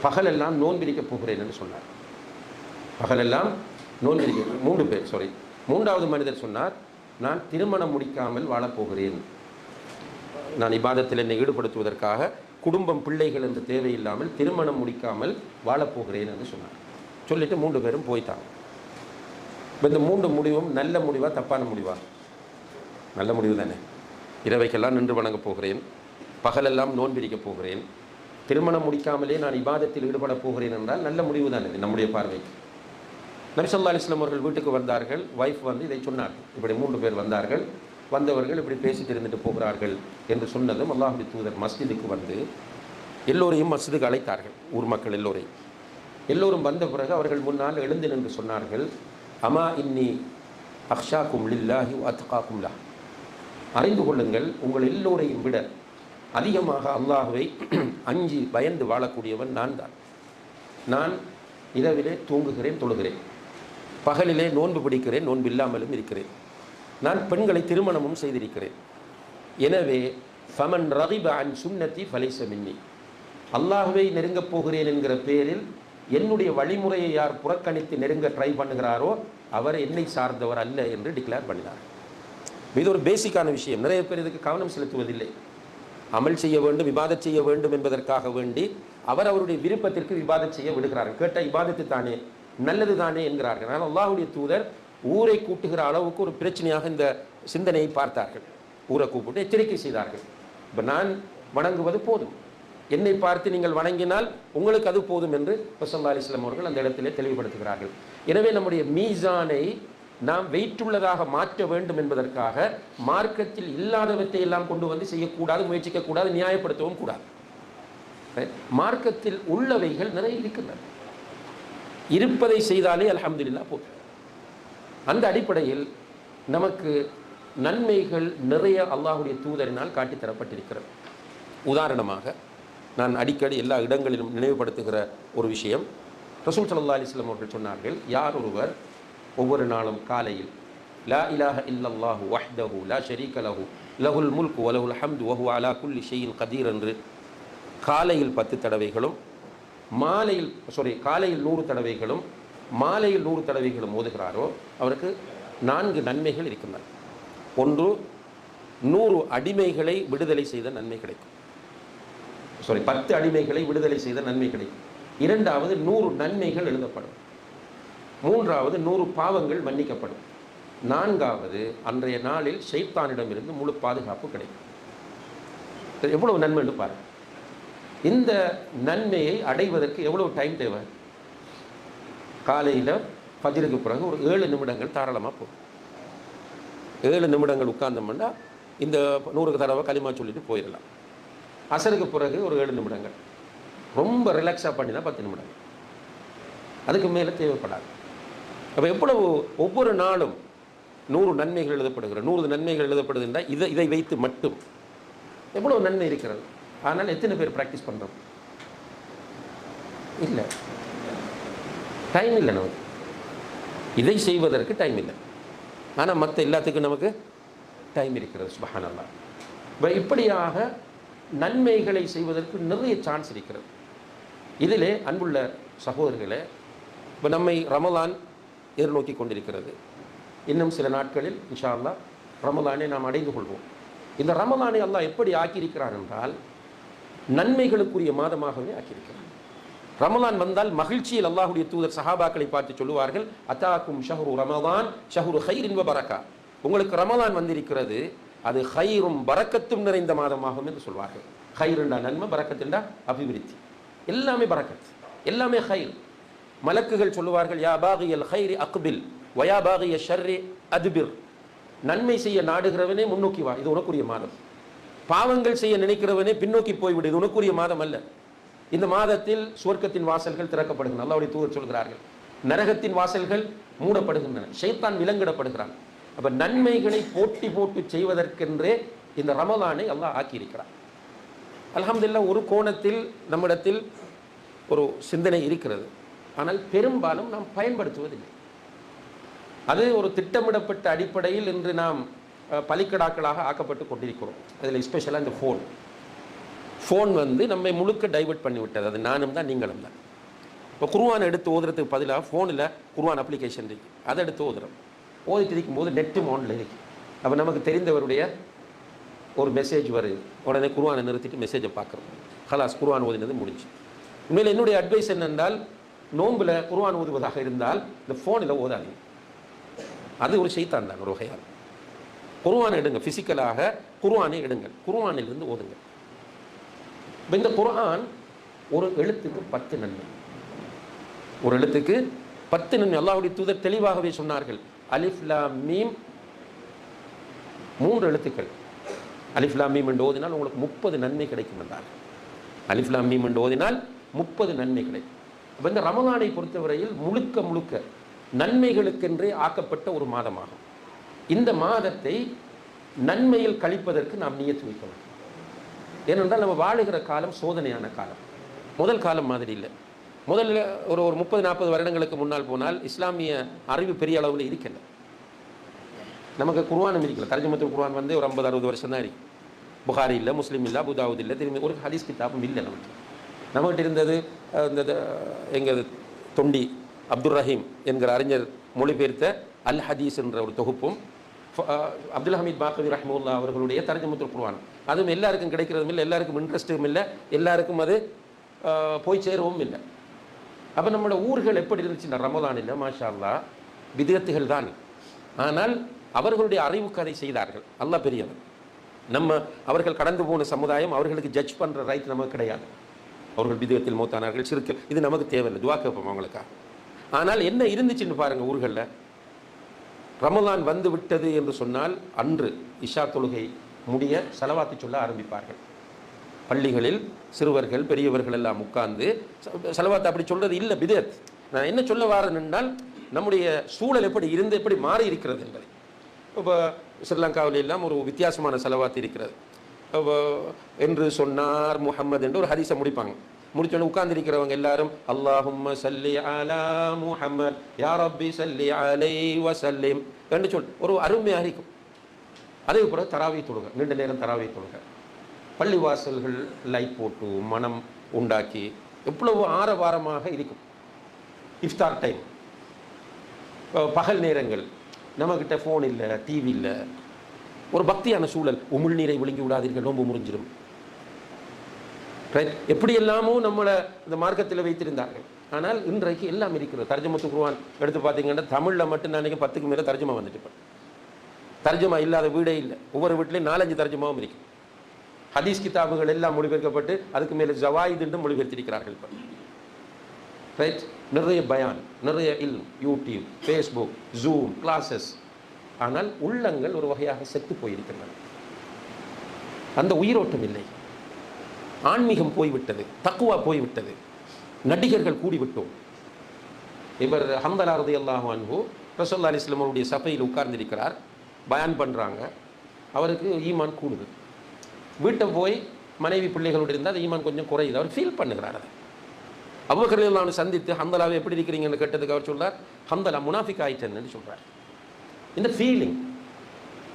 Speaker 1: பகலெல்லாம் நோன்பிரிக்கப் போகிறேன் என்று சொன்னார். பகலெல்லாம் நோன்பிரிக்க மூன்றாவது மனிதர் சொன்னார், நான் திருமணம் முடிக்காமல் வாழப்போகிறேன், நான் இபாதத்தில் என்னை ஈடுபடுத்துவதற்காக குடும்பம் பிள்ளைகள் என்று தேவையில்லாமல் திருமணம் முடிக்காமல் வாழப்போகிறேன் என்று சொன்னார். சொல்லிட்டு மூன்று பேரும் போய்த்தாங்க. இந்த மூன்று முடிவும் நல்ல முடிவா தப்பான முடிவா? நல்ல முடிவு தானே. இரவைக்கெல்லாம் நின்று வணங்க போகிறேன், பகலெல்லாம் நோன்பிரிக்க போகிறேன், திருமணம் முடிக்காமலே நான் இபாதத்தில் ஈடுபட போகிறேன் என்றால் நல்ல முடிவு தானே நம்முடைய பார்வைக்கு. நபி ஸல்லல்லாஹு அலைஹி வஸல்லம் அவர்கள் வீட்டுக்கு வந்தார்கள். வைஃப் வந்து இதை சொன்னார், இப்படி மூன்று பேர் வந்தார்கள், வந்தவர்கள் இப்படி பேசிட்டு இருந்துட்டு போகிறார்கள் என்று சொன்னதும் அல்லாஹ்வுடைய தூதர் மஸ்ஜிதுக்கு வந்து எல்லோரையும் மஸ்ஜிதுக்கு அழைத்தார்கள், ஊர் மக்கள் எல்லோரையும். எல்லோரும் வந்த பிறகு அவர்கள் முன்னால் எழுந்து நின்று சொன்னார்கள், அமா இன்னி அக்ஷாக்கும் லில்லாஹி அத்காக்கும் லா, அறிந்து கொள்ளுங்கள், உங்கள் எல்லோரையும் விட அதிகமாக அல்லாஹ்வை அஞ்சி பயந்து வாழக்கூடியவன் நான் தான். நான் இரவிலே தூங்குகிறேன், தொழுகிறேன், பகலிலே நோன்பு பிடிக்கிறேன், நோன்பு இல்லாமலும் இருக்கிறேன், நான் பெண்களை திருமணமும் செய்திருக்கிறேன். எனவே ஃபமன் ரகிப அன் சுன்னதி ஃபலைஸ மின்னி, அல்லாஹ்வை நெருங்கப் போகிறேன் என்கிற பேரில் என்னுடைய வழிமுறையை யார் புறக்கணித்து நெருங்க ட்ரை பண்ணுகிறாரோ அவர் என்னை சார்ந்தவர் அல்ல என்று டிக்ளேர் பண்ணினார். இது ஒரு பேசிக்கான விஷயம். நிறைய பேர் இதுக்கு கவனம் செலுத்துவதில்லை. அமல் செய்ய வேண்டும், இபாதத் செய்ய வேண்டும் என்பதற்காக வேண்டி அவர் அவருடைய விருப்பத்திற்கு இபாதத் செய்ய விடுகிறார்கள். கேட்ட இபாதத்து தானே, நல்லது தானே என்கிறார்கள். ஆனால் அல்லாஹ்வுடைய தூதர் ஊரை கூட்டுகிற அளவுக்கு ஒரு பிரச்சனையாக இந்த சிந்தனையை பார்த்தார்கள். ஊரை கூப்பிட்டு எச்சரிக்கை செய்தார்கள். இப்போ நான் வணங்குவது போதும், என்னை பார்த்து நீங்கள் வணங்கினால் உங்களுக்கு அது போதும் என்று ரசூலுல்லாஹி அலைஹி வஸல்லம் அவர்கள் அந்த இடத்திலே தெளிவுபடுத்துகிறார்கள். எனவே நம்முடைய மீசானை நாம் வெயிட்டுள்ளதாக மாற்ற வேண்டும் என்பதற்காக மார்க்கத்தில் இல்லாதவற்றை எல்லாம் கொண்டு வந்து செய்யக்கூடாது, முயற்சிக்கக்கூடாது, நியாயப்படுத்தவும் கூடாது. மார்க்கத்தில் உள்ளவைகள் நிறைய இருக்கின்றன. இருப்பதை செய்தாலே அல்ஹம்துலில்லாஹ் போதும். அந்த அடிப்படையில் நமக்கு நன்மைகள் நிறைய அல்லாஹ்வுடைய தூதரினால் காட்டித்தரப்பட்டிருக்கிறது. உதாரணமாக நான் அடிக்கடி எல்லா இடங்களிலும் நினைவுபடுத்துகிற ஒரு விஷயம், ரசூல் ஸல்லல்லாஹு அலைஹி வஸல்லம் அவர்கள் சொன்னார்கள், யார் ஒருவர் ஒவ்வொரு நாளும் காலையில் லா இலாஹ இல்லல்லாஹு வஹ்தஹு லா ஷரீக லஹு லஹுல் முல்கு வ லஹுல் ஹம்து வ ஹுவ அலா குல்லி ஷைஇன் கதீர் என்று காலையில் 10 தடவைகளும் காலையில் 100 தடவைகளும் மாலையில் 100 தடவைகளும் ஓதுகிறாரோ அவருக்கு 4 நன்மைகள் இருக்கின்றன. ஒன்று, 100 அடிமைகளை விடுதலை செய்த நன்மை கிடைக்கும். 10 அடிமைகளை விடுதலை செய்த நன்மை கிடைக்கும். இரண்டாவது, 100 நன்மைகள் எழுதப்படும். மூன்றாவது, 100 பாவங்கள் மன்னிக்கப்படும். நான்காவது, அன்றைய நாளில் ஷைத்தானிடமிருந்து முழு பாதுகாப்பு கிடைக்கும். எவ்வளவு நன்மை என்று பாருங்கள். இந்த நன்மையை அடைவதற்கு எவ்வளவு டைம் தேவை? காலையில் ஃபஜ்ருக்கு பிறகு ஒரு 7 நிமிடங்கள் தாராளமாக போகும். 7 நிமிடங்கள் உட்கார்ந்தோம்னா இந்த 100 தடவை களிமா சொல்லிட்டு போயிடலாம். அசருக்கு பிறகு ஒரு 7 நிமிடங்கள், ரொம்ப ரிலாக்ஸாக பண்ணினா 10 நிமிடங்கள், அதுக்கு மேலே தேவைப்படாது. அப்போ எவ்வளவு ஒவ்வொரு நாளும் 100 நன்மைகள் எழுதப்படுகிற 100 நன்மைகள் எழுதப்படுது என்றால் இதை வைத்து மட்டும் எவ்வளவு நன்மை இருக்கிறது. ஆனால் எத்தனை பேர் ப்ராக்டிஸ் பண்ணுறோம்? இல்லை, டைம் இல்லை நமக்கு. இதை செய்வதற்கு டைம் இல்லை, ஆனால் மற்ற எல்லாத்துக்கும் நமக்கு டைம் இருக்கிறது. சுப்ஹானல்லாஹ். இப்போ இப்படியாக நன்மைகளை செய்வதற்கு நிறைய சான்ஸ் இருக்கிறது. இதிலே அன்புள்ள சகோதரர்களே, இப்போ நம்மை ரமலான் எதிர்நோக்கி கொண்டிருக்கிறது. இன்னும் சில நாட்களில் இன்ஷா அல்லாஹ் ரமலானை நாம் அடைந்து கொள்வோம். இந்த ரமலானை அல்லாஹ் எப்படி ஆக்கியிருக்கிறார் என்றால் நன்மைகளுக்குரிய மாதமாகவே ஆக்கியிருக்கிறார். ரமலான் வந்தால் மகிழ்ச்சியில் அல்லாஹ்வுடைய தூதர் சஹாபாக்களை பார்த்து சொல்லுவார்கள், அத்தாக்கும் ஷஹ்ரு ரமலான் ஷஹ்ரு ஹைரின் வ பரக்கா, உங்களுக்கு ரமலான் வந்திருக்கிறது, அது ஹைரும் பரக்கத்தும் நிறைந்த மாதமாகும் என்று சொல்வார்கள். ஹைருண்டா நன்மை, பரக்கத்துண்டா அபிவிருத்தி, எல்லாமே பரக்கத், எல்லாமே ஹைர். மலக்குகள் சொல்லுவார்கள், யா பாகியல் ஹைரி அக்பில் வயா பாகிய ஷர்ரி அத்பிர், நன்மை செய்ய நாடுகிறவனே முன்னோக்கி வா, இது உனக்குரிய மாதம். பாவங்கள் செய்ய நினைக்கிறவனே பின்னோக்கி போய்விடு, இது உனக்குரிய மாதம் அல்ல. இந்த மாதத்தில் சுவர்க்கத்தின் வாசல்கள் திறக்கப்படுகின்றன, அல்லாஹ்வுடைய தூதர் சொல்கிறார்கள். நரகத்தின் வாசல்கள் மூடப்படுகின்றன, ஷைத்தான் விலங்கிடப்படுகிறான். அப்போ நன்மைகளை போட்டி போட்டு செய்வதற்கென்றே இந்த ரமலானை அல்லாஹ் ஆக்கியிருக்கிறார். அல்ஹம்துலில்லாஹ். ஒரு கோணத்தில் நம்மிடத்தில் ஒரு சிந்தனை இருக்கிறது, ஆனால் பெரும்பாலும் நாம் பயன்படுத்துவதில்லை. அது ஒரு திட்டமிடப்பட்ட அடிப்படையில் இன்று நாம் பலிக்கடாக்களாக ஆக்கப்பட்டு கொண்டிருக்கிறோம். அதில் எஸ்பெஷலாக இந்த ஃபோன் நம்மை முழுக்க டைவர்ட் பண்ணிவிட்டது. அது நானும் தான் நீங்களும் தான். இப்போ குர்ஆன் எடுத்து ஓதுறதுக்கு பதிலாக ஃபோனில் குர்ஆன் அப்ளிகேஷன் இருக்குது, அதை எடுத்து ஓதுறோம். ஓதிட்டு இருக்கும்போது நெட்டும் ஆனில் இருக்குது. அப்போ நமக்கு தெரிந்தவருடைய ஒரு மெசேஜ் வருது, உடனே குர்ஆனை நிறுத்திட்டு மெசேஜை பார்க்குறோம். ஹலாஸ், குர்ஆன் ஓதினது முடிஞ்சு. உண்மையில் என்னுடைய அட்வைஸ் என்னென்றால், நோம்பில் குர்ஆன் ஓதுவதாக இருந்தால் இந்த ஃபோனில் ஓதாதீங்க, அது ஒரு ஷைத்தான் தான் ஒரு வகையால். குர்ஆனை எடுங்க, ஃபிசிக்கலாக குர்ஆனை எடுங்கள், குர்ஆனிலிருந்து ஓதுங்க. இப்போ இந்த குர்ஆன் ஒரு எழுத்துக்கு 10 நன்மை, ஒரு எழுத்துக்கு 10 நன்மை. அல்லாஹ்வுடைய தூதர் தெளிவாகவே சொன்னார்கள், அலிஃப் லாம் மீம் 3 எழுத்துக்கள். அலிஃப் லாம் மீம் என்று ஓதினால் உங்களுக்கு 30 நன்மை கிடைக்கும் என்றார். அலிஃப் லாம் மீம் என்று ஓதினால் 30 நன்மை கிடைக்கும். அப்போ இந்த ரமலானை பொறுத்தவரையில் முழுக்க முழுக்க நன்மைகளுக்கென்றே ஆக்கப்பட்ட ஒரு மாதமாகும். இந்த மாதத்தை நன்மையில் கழிப்பதற்கு நாம் நியத்து வைக்க வேண்டும். ஏனென்றால் நம்ம வாழுகிற காலம் சோதனையான காலம். முதல் காலம் மாதிரி இல்லை. முதல்ல ஒரு 30-40 வருடங்களுக்கு முன்னால் போனால் இஸ்லாமிய அறிவு பெரிய அளவில் இருக்கல. நமக்கு குர்ஆனும் இருக்கல. தர்ஜுமத்துல் குர்ஆன் வந்து ஒரு 50-60 வருஷம் தான் இருக்கு. புகாரி இல்லை, முஸ்லீம் இல்லை, அபுதாவுத் இல்லை, திரும்பி ஒரு ஹதீஸ் கிதாபும் இல்லை. நம்மகிட்ட இருந்தது இந்த எங்கள் தொண்டி அப்துல் ரஹீம் என்கிற அறிஞர் மொழிபெயர்த்த அல் ஹதீஸ் என்ற ஒரு தொகுப்பும், அப்துல் ஹமீத் பாக்கவி ரஹ்மத்துல்லா அவர்களுடைய தர்ஜுமத்துல் குர்ஆன். அதுவும் எல்லாருக்கும் கிடைக்கிறதும் இல்லை, எல்லாருக்கும் இன்ட்ரெஸ்ட்டும் இல்லை, எல்லாருக்கும் அது போய் சேரவும் இல்லை. அப்போ நம்மளோட ஊர்கள் எப்படி இருந்துச்சுன்னா ரமலான் இல்லை, மாஷா அல்லாஹ் விதத்துகள் தான். ஆனால் அவர்களுடைய அறிவுக்கு அதை செய்தார்கள். அல்லாஹ் பெரியவர். அவர்கள் கடந்து போன சமுதாயம், அவர்களுக்கு ஜட்ஜ் பண்ணுற ரைட் நமக்கு கிடையாது. அவர்கள் விதத்தில் மூத்தானார்கள், சிறுக்கள், இது நமக்கு தேவையில்லை, துவா கேட்போம் அவங்களுக்காக. ஆனால் என்ன இருந்துச்சுன்னு பாருங்கள், ஊர்களில் ரமலான் வந்து விட்டது என்று சொன்னால் அன்று இஷா தொழுகை முடிய ஸலவாத்து சொல்ல ஆரம்பிப்பார்கள். பள்ளிகளில் சிறுவர்கள் பெரியவர்கள் எல்லாம் உட்கார்ந்து ஸலவாத்து அப்படி சொல்றது இல்லை, பிதத். நான் என்ன சொல்ல வாரேன் என்றால், நம்முடைய சூழல் எப்படி இருந்து எப்படி மாறி இருக்கிறது என்பதை. இப்போ ஸ்ரீலங்காவில் எல்லாம் ஒரு வித்தியாசமான ஸலவாத்து இருக்கிறது. என்று சொன்னார் முஹம்மது என்று ஒரு ஹதீஸை முடிப்பாங்க. முடிச்சோன்னு உட்கார்ந்திருக்கிறவங்க எல்லாரும் அல்லாஹும்ம ஸல்லி அலா முஹம்மத் யா ரப்பி ஸல்லி அலைஹி வஸல்லிம் என்று சொல் ஒரு அருமையாக இருக்கும். அதே போல தராவி தொழுகை, நீண்ட நேரம் தராவி தொழுகை, பள்ளிவாசல்கள் லைட் போட்டு மனம் உண்டாக்கி எவ்வளவு ஆரவாரமாக இருக்கும். இஃப்தார் டைம், பகல் நேரங்கள், நம்மக்கிட்ட ஃபோன் இல்லை, டிவி இல்லை, ஒரு பக்தியான சூழல். உமிழ்நீரை விழுங்கி விடாதீர்கள், நோன்பு முறிஞ்சிடும். ரைட், எப்படி எல்லாமோ நம்மளை இந்த மார்க்கத்தில் வைத்திருந்தார்கள். ஆனால் இன்றைக்கு எல்லாம் இருக்கிறது. தர்ஜுமத்துல் குர்ஆன் எடுத்து பார்த்தீங்கன்னா தமிழில் மட்டும் நான் 10க்கு மேலே தர்ஜுமா வந்துட்டு. தர்ஜுமா இல்லாத வீடே இல்லை. ஒவ்வொரு வீட்டிலையும் 4-5 தர்ஜுமாவும் இருக்கு. ஹதீஸ் கிதாபுகள் எல்லாம் மொழிபெயர்க்கப்பட்டு அதுக்கு மேலே ஜவாயித் என்று மொழிபெயர்த்திருக்கிறார்கள். இப்போ ரைட், நிறைய பயான், நிறைய யூடியூப், ஃபேஸ்புக், ஜூம் கிளாஸஸ். ஆனால் உள்ளங்கள் ஒரு வகையாக செத்து போயிருக்கின்றன. அந்த உயிரோட்டம் இல்லை. ஆன்மீகம் போய்விட்டது, தக்குவா போய்விட்டது, நடிகர்கள் கூடிவிட்டோம். இவர் ஹம்தலா ரலியல்லாஹு அன்ஹு ரசூலுல்லாஹி அலைஹி வஸல்லம் அவருடைய சபையில் உட்கார்ந்திருக்கிறார், பயான் பண்ணுறாங்க. அவருக்கு ஈமான் கூடுது. வீட்டை போய் மனைவி பிள்ளைகளோடு இருந்தால் அது ஈமான் கொஞ்சம் குறையுது. அவர் ஃபீல் பண்ணுகிறார். அதை அபூபக்கர் ரலியல்லாஹு அன்ஹு சந்தித்து ஹம்தலாவை எப்படி இருக்கிறீங்கன்னு கேட்டதுக்கு அவர் சொல்றார், ஹம்தலா முனாஃபிக் ஆயிட்டேன்னு சொல்கிறார். இந்த ஃபீலிங்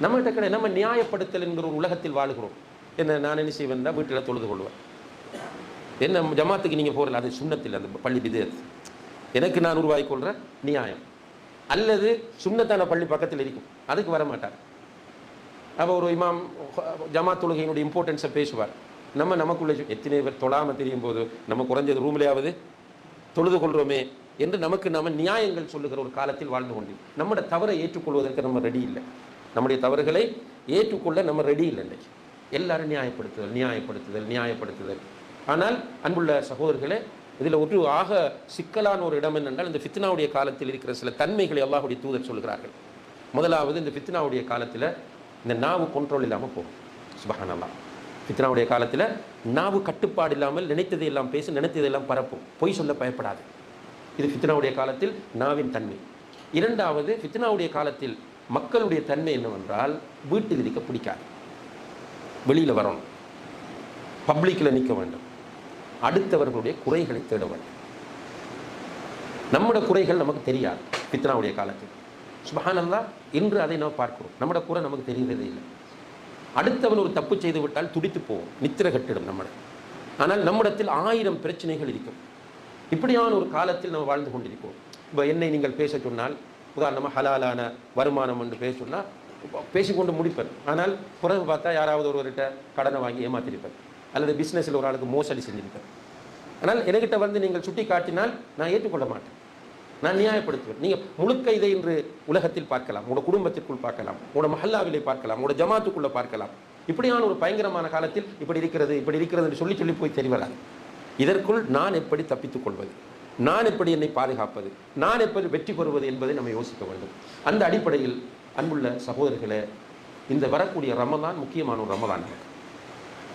Speaker 1: நம்மகிட்ட கிடையாது. நம்ம நியாயப்படுத்தல் என்கிற ஒரு உலகத்தில் வாழுகிறோம். என்ன நான் என்ன செய்வேன்னா வீட்டில் தொழுது கொள்வேன். என்ன ஜமாத்துக்கு நீங்கள் போகிறல, அது சுன்னத்தில், அந்த பள்ளி பிதத். எனக்கு நான் உருவாக்கி கொள்கிற நியாயம். அல்லது சுன்னத்தான பள்ளி பக்கத்தில் இருக்கும், அதுக்கு வர மாட்டார். அப்போ ஒரு இமாம் ஜமாத் தொழுகையினுடைய இம்பார்ட்டன்ஸை பேசுவார். நமக்குள்ளே எத்தனை பேர் தொழாமல் தெரியும் போது நம்ம குறைஞ்சது ரூம்லையாவது தொழுது கொள்கிறோமே என்று நம்ம நியாயங்கள் சொல்லுகிற ஒரு காலத்தில் வாழ்ந்து கொண்டு நம்முடைய தவறை ஏற்றுக்கொள்வதற்கு நம்ம ரெடி இல்லை. நம்முடைய தவறுகளை ஏற்றுக்கொள்ள நம்ம ரெடி இல்லை. இன்றைக்கு எல்லாரும் நியாயப்படுத்துதல். ஆனால் அன்புள்ள சகோதரர்களே, இதில் ஒரு ஆக சிக்கலான ஒரு இடம் என்னென்றால், இந்த ஃபித்னாவுடைய காலத்தில் இருக்கிற சில தன்மைகளை அல்லாஹ்வுடைய தூதர் சொல்கிறார்கள். முதலாவது, இந்த ஃபித்னாவுடைய காலத்தில் இந்த நாவு கண்ட்ரோல் இல்லாமல் போகும். சுப்ஹானல்லாஹ். ஃபித்னாவுடைய காலத்தில் நாவு கட்டுப்பாடு இல்லாமல் நினைத்ததை எல்லாம் பேசி, நினைத்ததெல்லாம் பரப்பும். பொய் சொல்ல பயப்படாது. இது ஃபித்னாவுடைய காலத்தில் நாவின் தன்மை. இரண்டாவது, ஃபித்னாவுடைய காலத்தில் மக்களுடைய தன்மை என்னவென்றால், வீட்டில் இருக்க பிடிக்காது, வெளியில் வரணும், பப்ளிக்கில் நிற்க வேண்டும், அடுத்தவர்களுடைய குறைகளை தேட வேண்டும். நம்முடைய குறைகள் நமக்கு தெரியாது ஃபித்னாவுடைய காலத்தில். சுப்ஹானல்லாஹ், இன்று அதை நாம் பார்க்கிறோம். நம்முடைய குறை நமக்கு தெரிகிறதே இல்லை. அடுத்தவன் ஒரு தப்பு செய்து விட்டால் துடித்து போவோம், நித்திர கட்டிடும் நம்மளை. ஆனால் நம்மிடத்தில் 1000 பிரச்சனைகள் இருக்கும். இப்படியான ஒரு காலத்தில் நம்ம வாழ்ந்து கொண்டிருக்கிறோம். இப்போ என்னை நீங்கள் பேச சொன்னால், உதாரணமாக ஹலாலான வருமானம் என்று பேச சொன்னால் பேசிக்கொண்டு முடிப்பேன். ஆனால் பிறகு பார்த்தா யாராவது ஒருவர்கிட்ட கடனை வாங்கி ஏமாத்திருப்பேன், அல்லது பிஸ்னஸில் ஒரு ஆளுக்கு மோசடி செஞ்சிருப்பேன். ஆனால் என்கிட்ட வந்து நீங்கள் சுட்டி காட்டினால் நான் ஏற்றுக்கொள்ள மாட்டேன், நான் நியாயப்படுத்துவேன். நீங்கள் முழுக்க இதை இன்று உலகத்தில் பார்க்கலாம், உங்களோட குடும்பத்திற்குள் பார்க்கலாம், உங்களோட மஹல்லாவிலே பார்க்கலாம், உங்களோட ஜமாத்துக்குள்ளே பார்க்கலாம். இப்படியான ஒரு பயங்கரமான காலத்தில் இப்படி இருக்கிறது என்று சொல்லி போய் தெரிவராது. இதற்குள் நான் எப்படி தப்பித்துக் கொள்வது, நான் எப்படி என்னை பாதுகாப்பது, நான் எப்படி வெற்றி பெறுவது என்பதை நம்ம யோசிக்க வேண்டும். அந்த அடிப்படையில் அன்புள்ள சகோதரர்களே, இந்த வரக்கூடிய ரமலான் முக்கியமான ஒரு ரமலான்.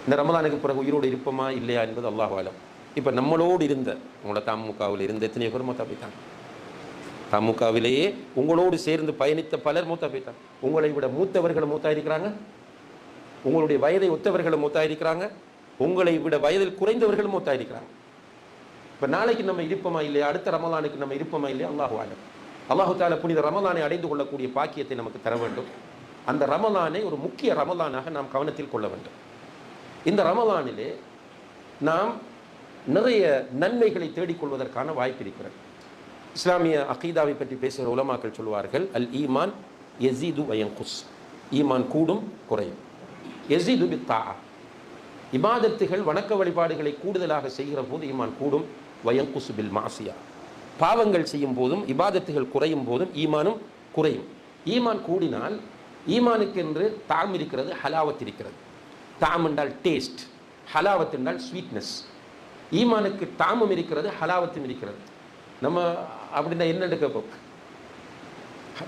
Speaker 1: இந்த ரமலானுக்கு பிறகு உயிரோடு இருப்போமா இல்லையா என்பது அல்லாஹ் ஆலம். இப்போ நம்மளோடு இருந்த உங்களோட தமுகவில் இருந்த எத்தனை பேர் மூத்தா போயிட்டாங்க. தமுகவிலேயே உங்களோடு சேர்ந்து பயணித்த பலர் மூத்தா போயிட்டாங்க. உங்களை விட மூத்தவர்களும் மூத்தா இருக்கிறாங்க, உங்களுடைய வயதை ஒத்தவர்களும் மூத்தா இருக்கிறாங்க, உங்களை விட வயதில் குறைந்தவர்களும் மூத்தா இருக்கிறாங்க. இப்போ நாளைக்கு நம்ம இருப்போமா இல்லையா, அடுத்த ரமலானுக்கு நம்ம இருப்போமா இல்லையா, அல்லாஹு ஆலம். அல்லாஹு தஆலா புனித ரமலானை அடைந்து கொள்ளக்கூடிய பாக்கியத்தை நமக்கு தர வேண்டும். அந்த ரமலானை ஒரு முக்கிய ரமலானாக நாம் கவனத்தில் கொள்ள வேண்டும். இந்த ரமலானிலே நாம் நிறைய நன்மைகளை தேடிக்கொள்வதற்கான வாய்ப்பு இருக்கிறது. இஸ்லாமிய அகீதாவை பற்றி பேசுகிற உலமாக்கள் சொல்வார்கள், அல் ஈமான் யஸீது வ யன்குஸ், ஈமான் கூடும் குறையும். யஸீது பித்தா, இபாதத்துகள் வணக்க வழிபாடுகளை கூடுதலாக செய்கிற போது ஈமான் கூடும். வ யன்குஸ் பில் மாசியா, பாவங்கள் செய்யும் போதும் இபாதத்துகள் குறையும் போதும் ஈமானும் குறையும். ஈமான் கூடினால் ஈமானுக்கென்று தாம் இருக்கிறது, ஹலாவத் இருக்கிறது. தாம் என்றால் டேஸ்ட், ஹலாவத் என்றால் ஸ்வீட்னஸ். ஈமானுக்கு தாமும் இருக்கிறது, ஹலாவத்தும் இருக்கிறது. நம்ம அப்படின்னா என்னென்னு கேட்போம்,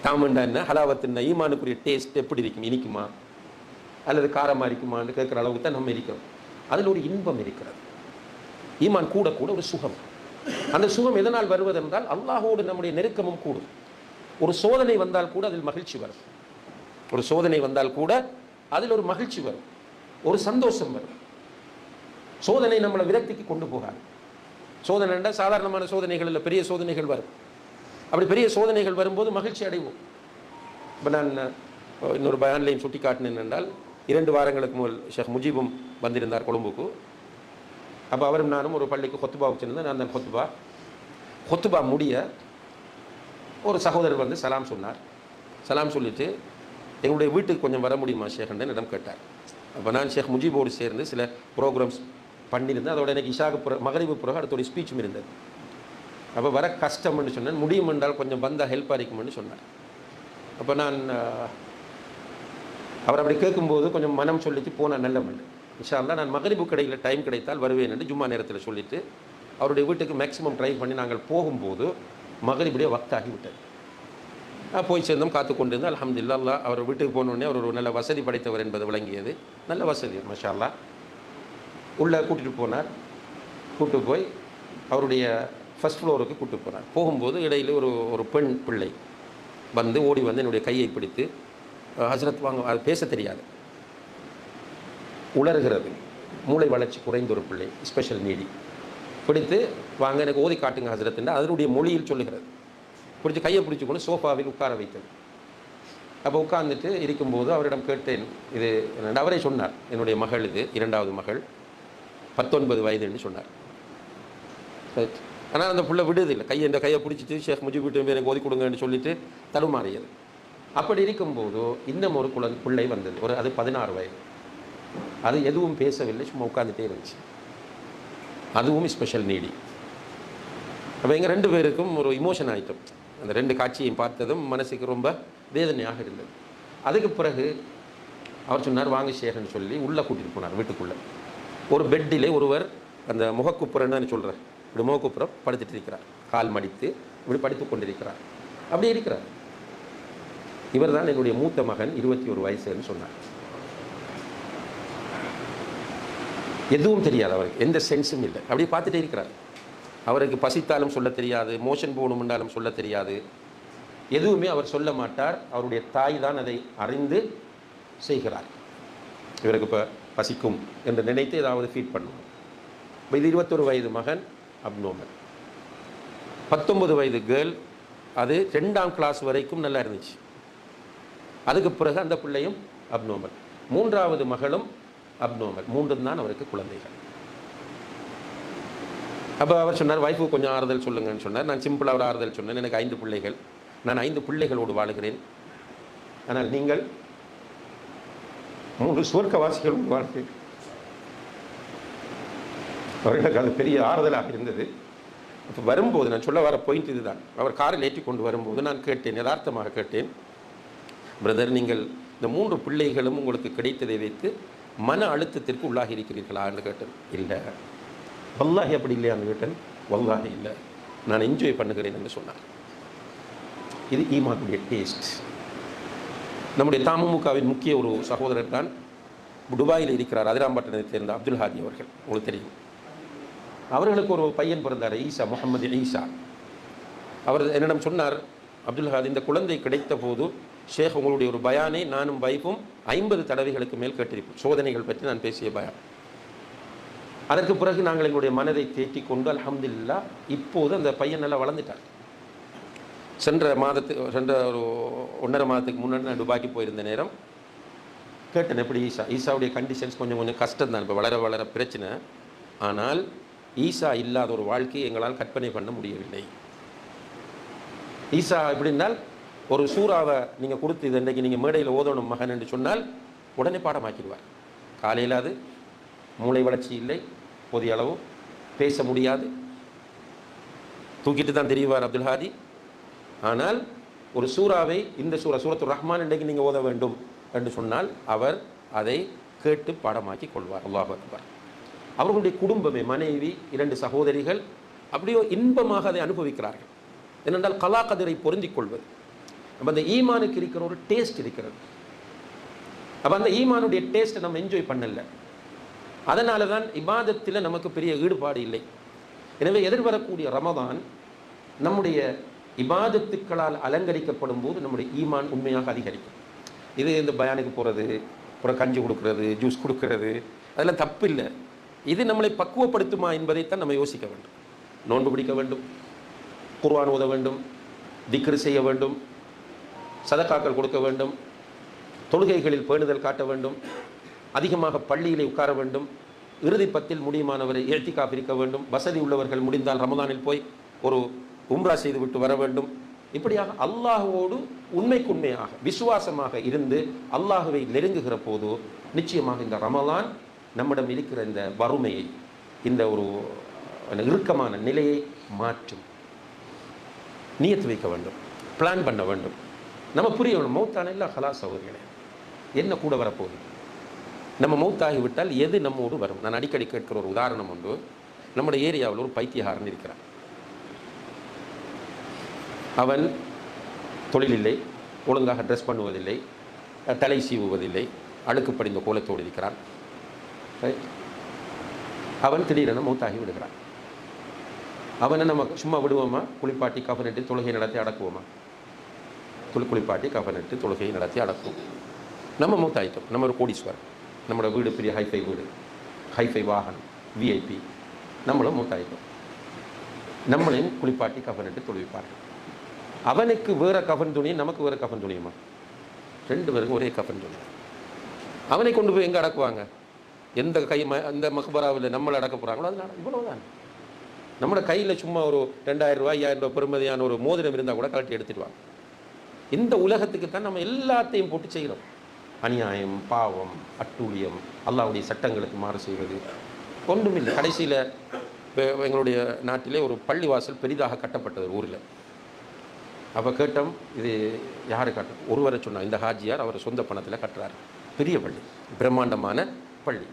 Speaker 1: தாமண்டா என்ன, ஹலாவத்துன்னா ஈமானுக்குரிய டேஸ்ட் எப்படி இருக்கும், இனிக்குமா அல்லது காரமாக இருக்குமான்னு கேட்குற அளவுக்கு தான் நம்ம இருக்கிறோம். அதில் ஒரு இன்பம் இருக்கிறது. ஈமான் கூட கூட ஒரு சுகம். அந்த சுகம் எதனால் வருவதென்றால் அல்லாஹோடு நம்முடைய நெருக்கமும் கூடும். ஒரு சோதனை வந்தால் கூட அதில் மகிழ்ச்சி வரும். ஒரு சோதனை வந்தால் கூட அதில் ஒரு மகிழ்ச்சி வரும், ஒரு சந்தோஷம் வரும். சோதனை நம்மளை விரக்திக்கு கொண்டு போகாது. சோதனை என்றால் சாதாரணமான சோதனைகள் இல்லை, பெரிய சோதனைகள் வரும். அப்படி பெரிய சோதனைகள் வரும்போது மகிழ்ச்சி அடைவோம். இப்போ நான் இன்னொரு பயான்லையும் சுட்டி காட்டினேன் என்றால், 2 வாரங்களுக்கு முதல் ஷேக் முஜீபும் வந்திருந்தார் கொழும்புக்கு. அப்போ அவரும் நானும் ஒரு பள்ளிக்கு கொத்துபா வச்சுருந்தேன். நான் தான் கொத்துபா முடிய ஒரு சகோதரர் வந்து சலாம் சொன்னார். சலாம் சொல்லிவிட்டு எங்களுடைய வீட்டுக்கு கொஞ்சம் வர முடியுமா ஷேக்ன்னு என்னிடம் கேட்டார். அப்போ நான் ஷேக் முஜீபோடு சேர்ந்து சில ப்ரோக்ராம்ஸ் பண்ணியிருந்தேன். அதோட எனக்கு இஷாக்கு மகரிபு பிறகு அடுத்தோடைய ஸ்பீச்சும் இருந்தது. அப்போ வர கஷ்டம்னு சொன்னேன், முடியும் என்றால் கொஞ்சம் வந்தால் ஹெல்ப்பாக இருக்கும்னு சொன்னார். அப்போ நான் அவர் அப்படி கேட்கும்போது கொஞ்சம் மனம் சொல்லிட்டு போனால் நல்ல மண் இன்ஷா அல்லாஹ் நான் மகரிபு கடையில் டைம் கிடைத்தால் வருவேன் என்று ஜும்மா நேரத்தில் சொல்லிவிட்டு அவருடைய வீட்டுக்கு மேக்ஸிமம் ட்ரை பண்ணி நாங்கள் போகும்போது மகரிபுடைய வக்தாகிவிட்டது. போய் சேர்ந்தோம், காத்து கொண்டு இருந்தால் அல்ஹம்துலில்லாஹ். அல்லாஹ் அவர் வீட்டுக்கு போனோடனே அவர் ஒரு நல்ல வசதி படைத்தவர் என்பது விளங்கியது. நல்ல வசதி மாஷா அல்லாஹ். உள்ளே கூட்டிகிட்டு போனார். கூப்பிட்டு போய் அவருடைய ஃபஸ்ட் ஃப்ளோருக்கு கூப்பிட்டு போனார். போகும்போது இடையில் ஒரு பெண் பிள்ளை வந்து ஓடி வந்து என்னுடைய கையை பிடித்து, ஹஸ்ரத் வாங்க, அது பேச தெரியாது, உளறுகிறது, மூளை வளர்ச்சி குறைந்த ஒரு பிள்ளை, ஸ்பெஷல் நீடி, பிடித்து வாங்க எனக்கு ஓதி காட்டுங்க ஹஸ்ரத் என்று அதனுடைய மொழியில் சொல்லுகிறது. பிடிச்சி கையை பிடிச்சி கொண்டு சோஃபாவில் உட்கார வைத்தது. அப்போ உட்கார்ந்துட்டு இருக்கும்போது அவரிடம் கேட்டேன், இது அவரே சொன்னார், என்னுடைய மகள் இது 2வது மகள், 19 வயது என்று சொன்னார். ஆனால் அந்த பிள்ளை விடுதில்லை, கையை பிடிச்சிட்டு ஷேக் முஜீப் வீட்டு எனக்கு ஓதி கொடுங்கன்னு சொல்லிட்டு தடுமாறியது. அப்படி இருக்கும்போது இன்னும் ஒரு பிள்ளை வந்தது, அது 16 வயது. அது எதுவும் பேசவில்லை, சும்மா உட்காந்துட்டே இருந்துச்சு. அதுவும் ஸ்பெஷல் நீடி. அப்போ எங்கள் 2 பேருக்கும் ஒரு இமோஷன் ஆகிட்டோம். அந்த 2 காட்சியையும் பார்த்ததும் மனசுக்கு ரொம்ப வேதனையாக இருந்தது. அதுக்கு பிறகு அவர் சொன்னார், வாங்க ஷேர்ன்னு சொல்லி உள்ளே கூட்டிகிட்டு போனார். வீட்டுக்குள்ளே ஒரு பெட்டிலே ஒருவர் அந்த முகக்குப்புறன்னு சொல்கிறார், இப்படி முகக்குப்புறம் படுத்துட்டு இருக்கிறார், கால் மடித்து இப்படி படித்து கொண்டிருக்கிறார். அப்படி இருக்கிறார். இவர் தான் என்னுடைய மூத்த மகன், 21 வயசுன்னு சொன்னார். எதுவும் தெரியாது அவருக்கு, எந்த சென்ஸும் இல்லை. அப்படியே பார்த்துட்டே இருக்கிறார். அவருக்கு பசித்தாலும் சொல்ல தெரியாது, மோஷன் போகணும்னாலும் சொல்ல தெரியாது, எதுவுமே அவர் சொல்ல மாட்டார். அவருடைய தாய் தான் அதை அறிந்து செய்கிறார். இவருக்கு இப்போ பசிக்கும் என்று நினைத்து ஏதாவது ஃபீட் பண்ணுவோம். இப்போ இது 21 வயது மகன் அப்னோமல். 19 வயது கேர்ள், அது 2ஆம் கிளாஸ் வரைக்கும் நல்லா இருந்துச்சு. அதுக்கு பிறகு அந்த பிள்ளையும் அப்னோமல். 3வது மகளும் அப்னோமல். 3 தான் அவருக்கு குழந்தைகள். அப்போ அவர் சொன்னார், வைஃபுக்கு கொஞ்சம் ஆறுதல் சொல்லுங்கன்னு சொன்னார். நான் சிம்பிளாக ஒரு ஆறுதல் சொன்னேன், எனக்கு 5 பிள்ளைகள், நான் 5 பிள்ளைகளோடு வாழுகிறேன், ஆனால் நீங்கள் 3 சுவர்க்கவாசிகளோடு வாழ்கிறேன். அவர்களுக்கு அது பெரிய ஆறுதலாக இருந்தது. இப்போ வரும்போது நான் சொல்ல வர பாயிண்ட் இதுதான். அவர் காரில் ஏற்றி கொண்டு வரும்போது நான் கேட்டேன், யதார்த்தமாக கேட்டேன், பிரதர், நீங்கள் இந்த 3 பிள்ளைகளும் உங்களுக்கு கிடைத்ததை வைத்து மன அழுத்தத்திற்கு உள்ளாகி இருக்கிறீர்களா என்று கேட்டேன். இல்லை. வல்லாஹி அப்படி இல்லையான்னு கேட்டேன். வல்லாஹி இல்லை, நான் என்ஜாய் பண்ணுகிறேன் என்று சொன்னார். இது ஈமானுடைய டேஸ்ட். நம்முடைய தமுகவின் முக்கிய ஒரு சகோதரர் தான் துபாயில் இருக்கிறார், அதிராம்பட்டினத்தை சேர்ந்த அப்துல் ஹாதி அவர்கள். உங்களுக்கு தெரியும். அவர்களுக்கு ஒரு பையன் பிறந்தார், ஈசா, முகமது ஈசா. அவர் என்னிடம் சொன்னார், அப்துல் ஹாதி, இந்த குழந்தை கிடைத்த போது ஷேக் உங்களுடைய ஒரு பயானை நானும் வைஃபும் 50 தடவைகளுக்கு மேல் கேட்டிருப்போம். சோதனைகள் பற்றி நான் பேசிய பயான். அதற்கு பிறகு நாங்கள் எங்களுடைய மனதை தேற்றி கொண்டு அல்ஹம்துலில்லாஹ் இப்போது அந்த பையன் நல்லா வளர்ந்துட்டார். சென்ற ஒரு 1.5 மாதத்துக்கு முன்னாடி நான் துபாய்க்கு போயிருந்த நேரம் கேட்டேன், எப்படி ஈசாவுடைய கண்டிஷன்ஸ் கொஞ்சம் கஷ்டம் தான், இப்போ வளர வளர பிரச்சனை. ஆனால் ஈசா இல்லாத ஒரு வாழ்க்கையை எங்களால் கற்பனை பண்ண முடியவில்லை. ஈசா எப்படின்னால், ஒரு சூறாவை நீங்கள் கொடுத்து இது இன்றைக்கு நீங்கள் மேடையில் ஓதணும் மகன் என்று சொன்னால் உடனே பாடமாக்கிடுவார். காலையில் அது மூளை வளர்ச்சி இல்லை, போதிய அளவு பேச முடியாது, தூக்கிட்டு தான் தெரிவார் அப்துல் ஹாதி. ஆனால் ஒரு சூறாவை, இந்த சூரத்துர் ரஹ்மான் இன்றைக்கு நீங்கள் ஓத வேண்டும் என்று சொன்னால் அவர் அதை கேட்டு பாடமாக்கி கொள்வார். அல்லாஹ் அக்பர். அவர்களுடைய குடும்பமே, மனைவி, 2 சகோதரிகள் அப்படியோ இன்பமாக அதை அனுபவிக்கிறார்கள். ஏனென்றால் கலா கதிரை பொருந்திக் கொள்வது. அப்போ அந்த ஈமானுக்கு இருக்கிற ஒரு டேஸ்ட் இருக்கிறது. அப்போ அந்த ஈமானுடைய டேஸ்ட்டை நம்ம என்ஜாய் பண்ணல. அதனால தான் இபாதத்தில் நமக்கு பெரிய ஈடுபாடு இல்லை. எனவே எதிர்வரக்கூடிய ரமதான் நம்முடைய இபாதத்துக்களால் அலங்கரிக்கப்படும் போது நம்முடைய ஈமான் உண்மையாக அதிகரிக்கும். இது இந்த பயானுக்கு போகிறது, அப்புறம் கஞ்சி கொடுக்கறது, ஜூஸ் கொடுக்கறது, அதெல்லாம் தப்பு இல்லை. இது நம்மளை பக்குவப்படுத்துமா என்பதைத்தான் நம்ம யோசிக்க வேண்டும். நோன்பு பிடிக்க வேண்டும், குர்ஆன் ஓத வேண்டும், திக்ர் செய்ய வேண்டும், சதகாக்கள் கொடுக்க வேண்டும், தொழுகைகளில் பேணுதல் காட்ட வேண்டும், அதிகமாக பள்ளியிலே உட்கார வேண்டும், இறுதி 10 முடியுமானவரை இஅ்திகாஃப் இருக்க வேண்டும், வசதி உள்ளவர்கள் முடிந்தால் ரமதானில் போய் ஒரு உம்ரா செய்து விட்டு வர வேண்டும். இப்படியாக அல்லாஹ்வோடு உண்மைக்குண்மையாக விசுவாசமாக இருந்து அல்லாஹுவை நெருங்குகிற போது நிச்சயமாக இந்த ரமலான் நம்மிடம் இருக்கிற இந்த வறுமையை, இந்த ஒரு இறுக்கமான நிலையை மாற்றும். நியத்து வைக்க வேண்டும், பிளான் பண்ண வேண்டும். நம்ம புரிய வேண்டும், மௌத்தான எல்லாம் ஹலாஸ் அவர்களே, என்ன கூட வரப்போகுது, நம்ம மௌத்தாகி விட்டால் எது நம்மோடு வரும். நான் அடிக்கடி கேட்கிற ஒரு உதாரணம் உண்டு. நம்முடைய ஏரியாவில் ஒரு பைத்தியகாரன் இருக்கிறான். அவன் தொழில் இல்லை, ஒழுங்காக ட்ரெஸ் பண்ணுவதில்லை, தலை சீவுவதில்லை, அழுக்கு படிந்த கோலத்தோடு இருக்கிறான். அவன் திடீரென மௌத்தாகி விடுகிறான். அவனை நம்ம சும்மா விடுவோமா? குளிப்பாட்டி கஃனிட்டு தொழுகை நடத்தி அடக்குவோமா? குளிப்பாட்டி கஃனிட்டு தொழுகையை நடத்தி அடக்குவோம். நம்ம மௌத்தாயிட்டோம். நம்ம ஒரு கோடீஸ்வரர், நம்மளோட வீடு பெரிய ஹைஃபை வீடு, ஹைஃபை வாகனம், விஐபி, நம்மளும் மௌத்தாயிட்டோம். நம்மளையும் குளிப்பாட்டி கஃனிட்டு தொழுவிப்பார்கள். அவனுக்கு வேறு கஃன் துணியும் நமக்கு வேறு கஃன் துணியுமா? 2 பேருக்கும் ஒரே கஃன் துணி. அவனை கொண்டு போய் எங்கே அடக்குவாங்க? எந்த அந்த மக்பராவில் நம்மளை அடக்க போகிறாங்களோ அதனால இவ்வளவுதான். நம்மளோட கையில் சும்மா ஒரு 2000 ரூபாய் 5000 ரூபாய் பெறுமதியான ஒரு மோதிரம் இருந்தால் கூட கழட்டி எடுத்துடுவாங்க. இந்த உலகத்துக்கு தான் நம்ம எல்லாத்தையும் போட்டு செய்கிறோம். அநியாயம், பாவம், அட்டூழியம், அல்லாஹ்வுடைய சட்டங்களுக்கு மாறு செய்வது ஒன்றுமில்லை. கடைசியில் எங்களுடைய நாட்டிலே ஒரு பள்ளிவாசல் பெரிதாக கட்டப்பட்டது ஊரில். அப்போ கேட்டோம், இது யார் கட்டும்? ஒருவரை சொன்னார், இந்த ஹாஜியார் அவர் சொந்த பணத்தில் கட்டுறாரு. பெரிய பள்ளி, பிரம்மாண்டமான பள்ளி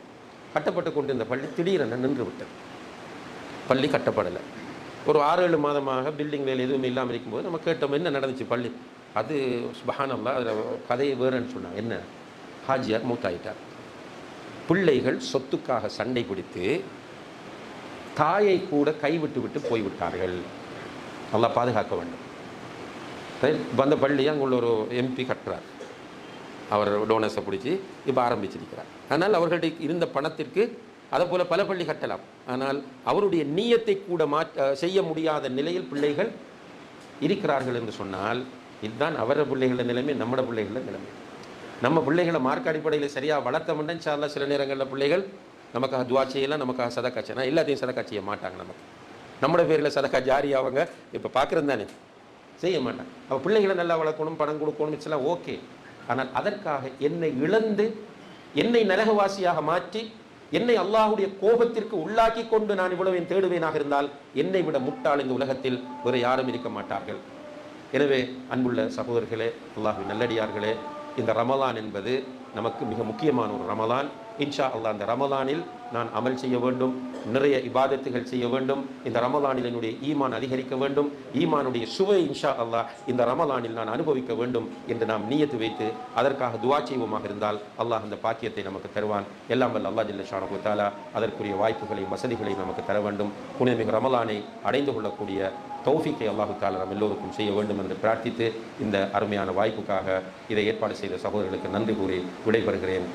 Speaker 1: கட்டப்பட்டு கொண்டு இந்த பள்ளி திடீரென நின்று விட்டது. பள்ளி கட்டப்படலை. ஒரு 6-7 மாதமாக பில்டிங் வேலை எதுவுமே இல்லாமல் இருக்கும்போது நம்ம கேட்டோம், என்ன நடந்துச்சு பள்ளி? அது சுப்ஹானல்லாஹ், அதில் கதையை வேறுன்னு சொன்னாங்க. என்ன? ஹாஜியார் மூத்தாயிட்டார். பிள்ளைகள் சொத்துக்காக சண்டை பிடித்து தாயை கூட கைவிட்டு விட்டு போய்விட்டார்கள். நல்லா பாதுகாக்க வேண்டும். அந்த பள்ளியை அங்குள்ள ஒரு எம்பி கட்டுறார். அவர் டோனஸை பிடிச்சி இப்போ ஆரம்பிச்சிருக்கிறார். ஆனால் அவர்களுடைய இருந்த பணத்திற்கு அதை போல் பல பள்ளி கட்டலாம். ஆனால் அவருடைய நீயத்தை கூட செய்ய முடியாத நிலையில் பிள்ளைகள் இருக்கிறார்கள் என்று சொன்னால், இதுதான் அவர பிள்ளைகள நிலைமை, நம்மட பிள்ளைகள நிலைமை. நம்ம பிள்ளைகளை மார்க் அடிப்படையில் சரியாக வளர்த்தோம்னா இன்ஷா அல்லாஹ் சில நேரங்களில் பிள்ளைகள் நமக்காக துவா செய்யலாம், நமக்காக சதக்கா செய்யலாம். எல்லாத்தையும் சதக்கா செய்ய மாட்டாங்க. நம்மளோட பேரில் சதக்கா ஜாரி அவங்க இப்போ பார்க்குறது தானே, செய்ய மாட்டாங்க. அப்போ பிள்ளைகளை நல்லா வளர்க்கணும், பணம் கொடுக்கணும், இதெல்லாம் ஓகே. ஆனால் அதற்காக என்னை இழந்து, என்னை நரகவாசியாக மாற்றி, என்னை அல்லாஹ்வுடைய கோபத்திற்கு உள்ளாக்கி கொண்டு நான் இவ்வளவு தேடுவேனாக இருந்தால் என்னை விட முட்டாள் இந்த உலகத்தில் வேறு யாரும் இருக்க மாட்டார்கள். எனவே அன்புள்ள சகோதரர்களே, அல்லாஹ்வின் நல்லடியார்களே, இந்த ரமலான் என்பது நமக்கு மிக முக்கியமான ஒரு ரமலான். இன்ஷா அல்லாஹ் அந்த ரமலானில் நான் அமல் செய்ய வேண்டும், நிறைய இபாதத்துகள் செய்ய வேண்டும். இந்த ரமலானில் என்னுடைய ஈமான் அதிகரிக்க வேண்டும், ஈமானுடைய சுவை இன்ஷா அல்லாஹ் இந்த ரமலானில் நான் அனுபவிக்க வேண்டும் என்று நாம் நியத்து வைத்து அதற்காக துஆ செய்வோமாக இருந்தால் அல்லாஹ் அந்த பாக்கியத்தை நமக்கு தருவான். எல்லாம் வல்ல அல்லாஹ் ஜல்ல ஷானஹு தஆலா அதற்குரிய வாய்ப்புகளையும் வசதிகளையும் நமக்கு தர வேண்டும். புனிதமிகு ரமலானை அடைந்து கொள்ளக்கூடிய தௌஃபீக்கை அல்லாஹு தஆலா நம் எல்லோருக்கும் செய்ய வேண்டும் என்று பிரார்த்தித்து இந்த அருமையான வாய்ப்புக்காக இதை ஏற்பாடு செய்த சகோதரர்களுக்கு நன்றி கூறி விடைபெறுகிறேன்.